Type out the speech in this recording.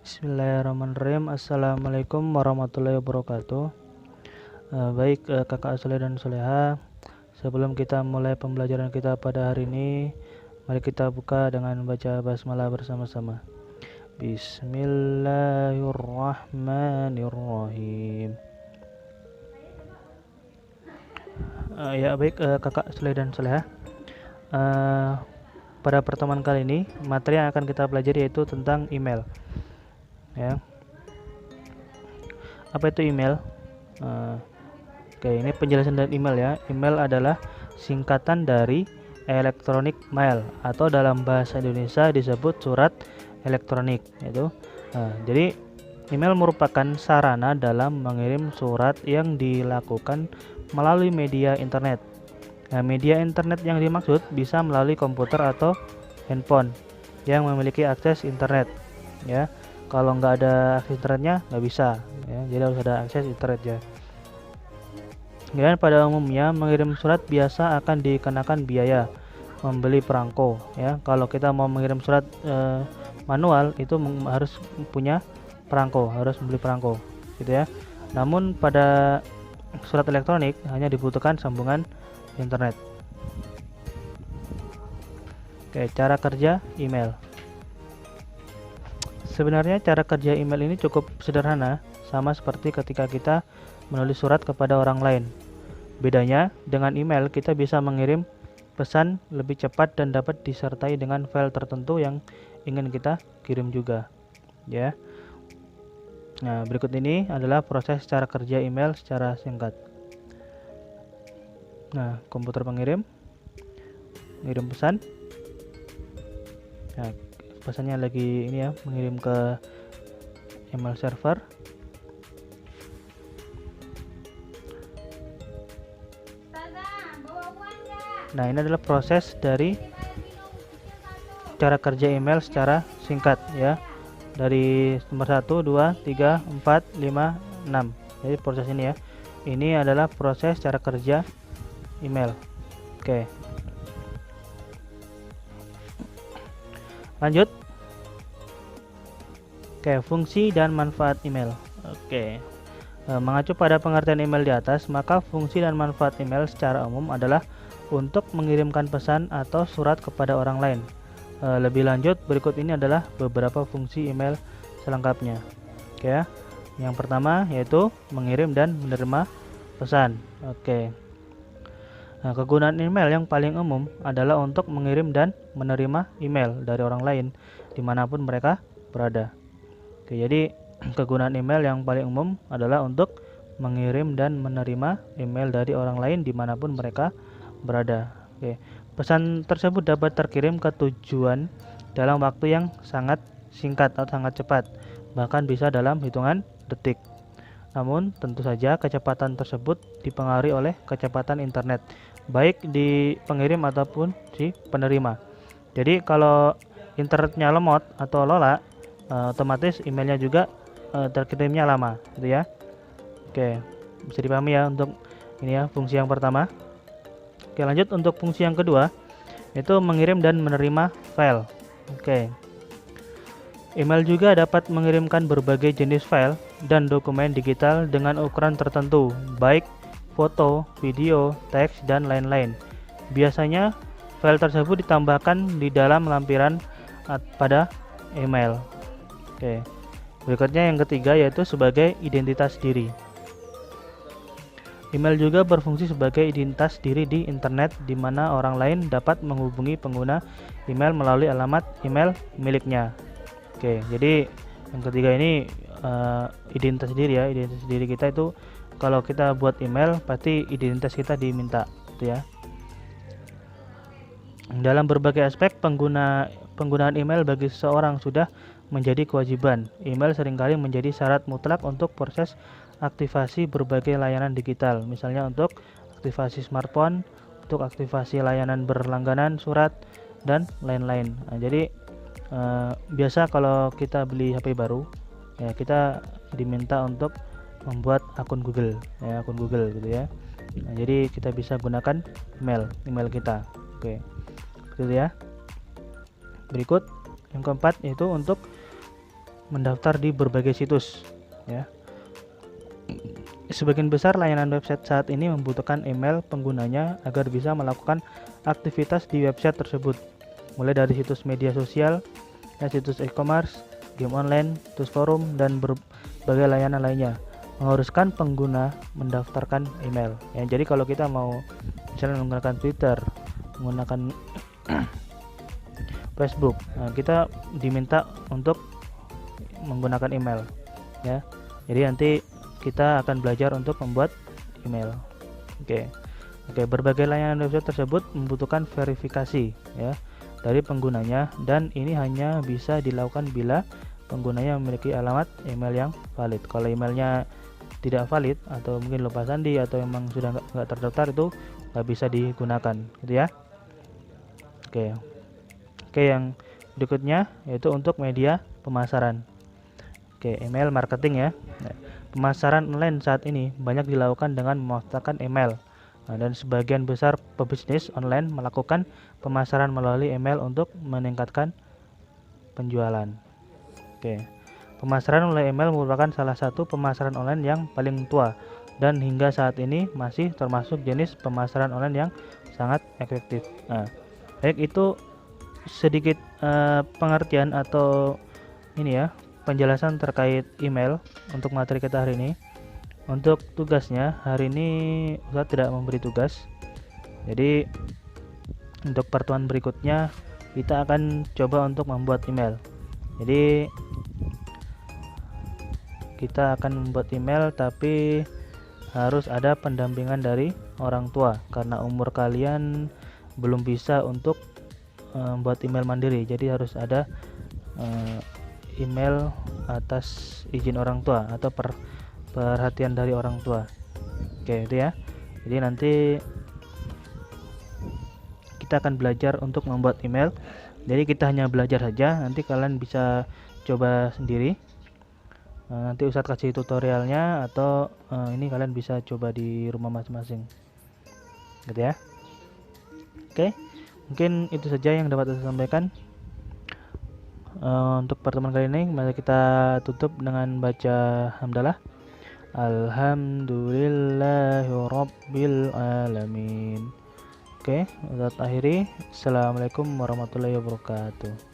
Bismillahirrahmanirrahim. Assalamualaikum warahmatullahi wabarakatuh. Baik kakak Soleh dan Soleha, sebelum kita mulai pembelajaran kita pada hari ini, mari kita buka dengan baca basmalah bersama-sama. Bismillahirrahmanirrahim. Ya baik kakak Soleh dan Soleha, pada pertemuan kali ini materi yang akan kita pelajari yaitu tentang email. Ya, apa itu email? Oke, ini penjelasan dari email ya. Email adalah singkatan dari electronic mail atau dalam bahasa Indonesia disebut surat elektronik. Jadi email merupakan sarana dalam mengirim surat yang dilakukan melalui media internet. Nah, media internet yang dimaksud bisa melalui komputer atau handphone yang memiliki akses internet. Ya, kalau nggak ada akses internetnya nggak bisa. Ya, jadi harus ada akses internet ya. Dan pada umumnya mengirim surat biasa akan dikenakan biaya membeli perangko ya. Kalau kita mau mengirim surat manual itu harus punya perangko, harus membeli perangko gitu ya. Namun pada surat elektronik hanya dibutuhkan sambungan internet. Oke, cara kerja email. Sebenarnya cara kerja email ini cukup sederhana, sama seperti ketika kita menulis surat kepada orang lain. Bedanya, dengan email kita bisa mengirim pesan lebih cepat dan dapat disertai dengan file tertentu yang ingin kita kirim juga. Ya. Nah, berikut ini adalah proses cara kerja email secara singkat. Nah, komputer pengirim, mengirim pesan. Nah, pesannya lagi ini ya, mengirim ke email server. Nah, ini adalah proses dari cara kerja email secara singkat ya. Dari nomor 1, 2, 3, 4, 5, 6. Jadi proses ini ya. Ini adalah proses cara kerja email. Oke. Lanjut. Oke, fungsi dan manfaat email. Oke. Mengacu pada pengertian email di atas, maka fungsi dan manfaat email secara umum adalah untuk mengirimkan pesan atau surat kepada orang lain. Lebih lanjut, berikut ini adalah beberapa fungsi email selengkapnya. Oke ya. Yang pertama yaitu mengirim dan menerima pesan. Oke. Nah, kegunaan email yang paling umum adalah untuk mengirim dan menerima email dari orang lain dimanapun mereka berada. Oke, jadi kegunaan email yang paling umum adalah untuk mengirim dan menerima email dari orang lain dimanapun mereka berada. Oke, pesan tersebut dapat terkirim ke tujuan dalam waktu yang sangat singkat atau sangat cepat, bahkan bisa dalam hitungan detik. Namun, tentu saja kecepatan tersebut dipengaruhi oleh kecepatan internet, baik di pengirim ataupun si penerima. Jadi, kalau internetnya lemot atau lola, otomatis emailnya juga terkirimnya lama, gitu ya. Oke, bisa dipahami ya untuk ini ya fungsi yang pertama. Oke, lanjut untuk fungsi yang kedua, yaitu mengirim dan menerima file. Oke. Email juga dapat mengirimkan berbagai jenis file dan dokumen digital dengan ukuran tertentu, baik foto, video, teks, dan lain-lain. Biasanya, file tersebut ditambahkan di dalam lampiran pada email. Oke. Berikutnya yang ketiga yaitu sebagai identitas diri. Email juga berfungsi sebagai identitas diri di internet di mana orang lain dapat menghubungi pengguna email melalui alamat email miliknya. Oke, jadi yang ketiga ini identitas diri ya. Identitas diri kita itu kalau kita buat email pasti identitas kita diminta, gitu ya. Dalam berbagai aspek penggunaan email bagi seseorang sudah menjadi kewajiban. Email seringkali menjadi syarat mutlak untuk proses aktivasi berbagai layanan digital, misalnya untuk aktivasi smartphone, untuk aktivasi layanan berlangganan, surat, dan lain-lain. Nah, jadi biasa kalau kita beli HP baru, ya kita diminta untuk membuat akun Google, ya akun Google gitu ya. Nah, jadi kita bisa gunakan email kita. Oke, gitu ya. Berikut yang keempat yaitu untuk mendaftar di berbagai situs ya. Sebagian besar layanan website saat ini membutuhkan email penggunanya agar bisa melakukan aktivitas di website tersebut, mulai dari situs media sosial, situs e-commerce, game online, situs forum, dan berbagai layanan lainnya. Mengharuskan pengguna mendaftarkan email ya. Jadi kalau kita mau misalnya menggunakan Twitter, menggunakan Facebook, nah, kita diminta untuk menggunakan email ya. Jadi nanti kita akan belajar untuk membuat email. Oke, berbagai layanan website tersebut membutuhkan verifikasi ya dari penggunanya, dan ini hanya bisa dilakukan bila penggunanya memiliki alamat email yang valid. Kalau emailnya tidak valid atau mungkin lupa sandi atau memang sudah nggak terdaftar, itu nggak bisa digunakan gitu ya. Oke, yang berikutnya yaitu untuk media pemasaran. Email marketing ya. Pemasaran online saat ini banyak dilakukan dengan memasarkan email. Dan sebagian besar pebisnis online melakukan pemasaran melalui email untuk meningkatkan penjualan. Pemasaran melalui email merupakan salah satu pemasaran online yang paling tua dan hingga saat ini masih termasuk jenis pemasaran online yang sangat efektif. Baik, itu sedikit pengertian atau ini ya, penjelasan terkait email untuk materi kita hari ini. Untuk tugasnya hari ini Ustadz tidak memberi tugas, jadi untuk pertemuan berikutnya kita akan coba untuk membuat email. Jadi kita akan membuat email, tapi harus ada pendampingan dari orang tua karena umur kalian belum bisa untuk membuat email mandiri. Jadi harus ada email atas izin orang tua atau perhatian dari orang tua. Itu ya. Jadi nanti kita akan belajar untuk membuat email. Jadi kita hanya belajar saja, nanti kalian bisa coba sendiri. Nanti Ustadz kasih tutorialnya atau ini kalian bisa coba di rumah masing-masing. Gitu ya. Mungkin itu saja yang dapat saya sampaikan. Untuk pertemuan kali ini mari kita tutup dengan baca hamdalah. Alhamdulillahirabbil alamin. Ustaz akhiri. Assalamualaikum warahmatullahi wabarakatuh.